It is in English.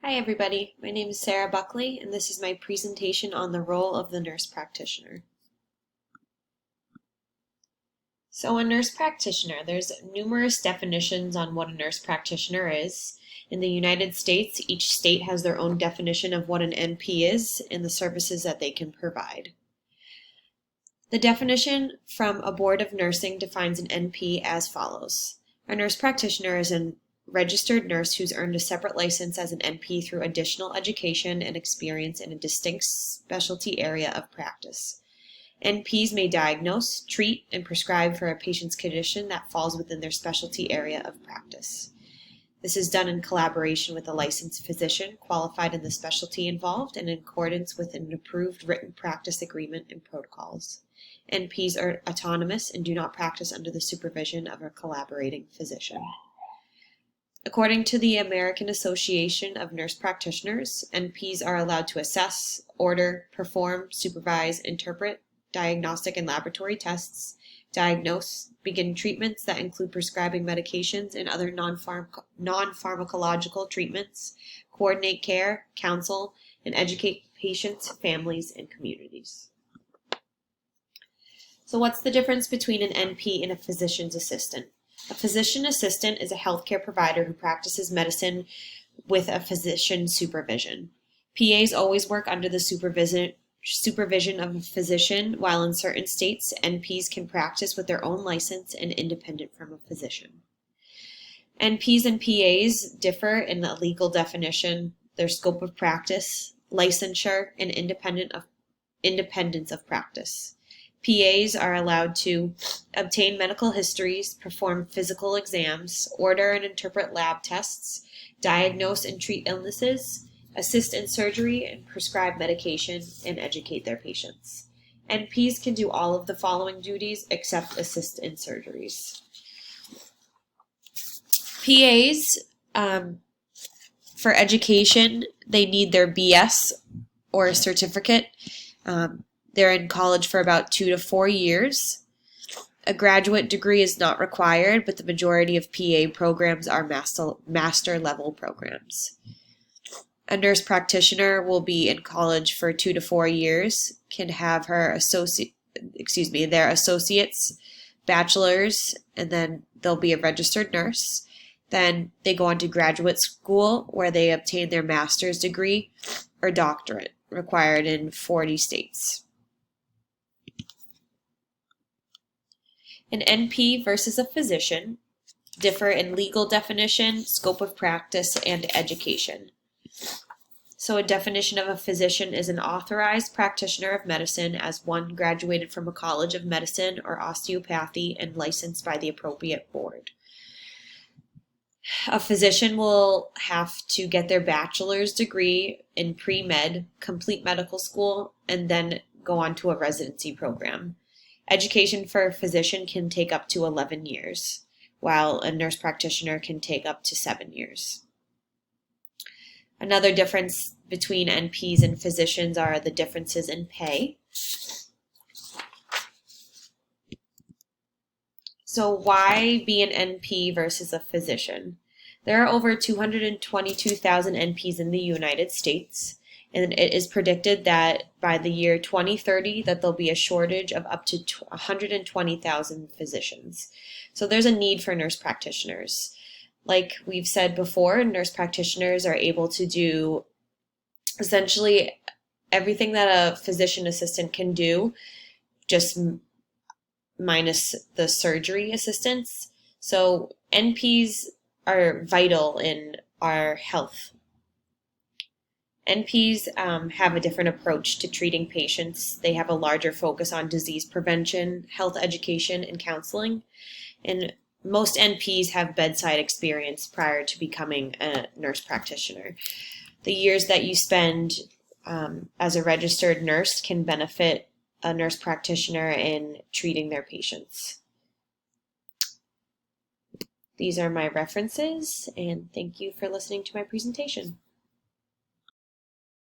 Hi everybody, my name is Sarah Buckley and this is my presentation on the role of the nurse practitioner. So a nurse practitioner, there's numerous definitions on what a nurse practitioner is. In the United States, each state has their own definition of what an NP is and the services that they can provide. The definition from a Board of Nursing defines an NP as follows. A nurse practitioner is a registered nurse who's earned a separate license as an NP through additional education and experience in a distinct specialty area of practice. NPs may diagnose, treat, and prescribe for a patient's condition that falls within their specialty area of practice. This is done in collaboration with a licensed physician qualified in the specialty involved and in accordance with an approved written practice agreement and protocols. NPs are autonomous and do not practice under the supervision of a collaborating physician. According to the American Association of Nurse Practitioners, NPs are allowed to assess, order, perform, supervise, interpret, diagnostic and laboratory tests, diagnose, begin treatments that include prescribing medications and other non-pharmacological treatments, coordinate care, counsel, and educate patients, families, and communities. So what's the difference between an NP and a physician's assistant? A physician assistant is a healthcare provider who practices medicine with a physician supervision. PAs always work under the supervision of a physician, while in certain states, NPs can practice with their own license and independent from a physician. NPs and PAs differ in the legal definition, their scope of practice, licensure, and independence of practice. PAs are allowed to obtain medical histories, perform physical exams, order and interpret lab tests, diagnose and treat illnesses, assist in surgery and prescribe medication, and educate their patients. NPs can do all of the following duties except assist in surgeries. PAs, for education, they need their BS or a certificate. They're in college for about 2 to 4 years. A graduate degree is not required, but the majority of PA programs are master level programs. A nurse practitioner will be in college for 2 to 4 years, can have their associates, bachelor's, and then they'll be a registered nurse. Then they go on to graduate school where they obtain their master's degree or doctorate, required in 40 states. An NP versus a physician differ in legal definition, scope of practice, and education. So a definition of a physician is an authorized practitioner of medicine as one graduated from a college of medicine or osteopathy and licensed by the appropriate board. A physician will have to get their bachelor's degree in pre-med, complete medical school, and then go on to a residency program. Education for a physician can take up to 11 years, while a nurse practitioner can take up to 7 years. Another difference between NPs and physicians are the differences in pay. So why be an NP versus a physician? There are over 222,000 NPs in the United States, and it is predicted that by the year 2030 that there'll be a shortage of up to 120,000 physicians. So there's a need for nurse practitioners. Like we've said before, nurse practitioners are able to do essentially everything that a physician assistant can do, just minus the surgery assistance. So NPs are vital in our health. NPs have a different approach to treating patients. They have a larger focus on disease prevention, health education, and counseling. And most NPs have bedside experience prior to becoming a nurse practitioner. The years that you spend as a registered nurse can benefit a nurse practitioner in treating their patients. These are my references, and thank you for listening to my presentation.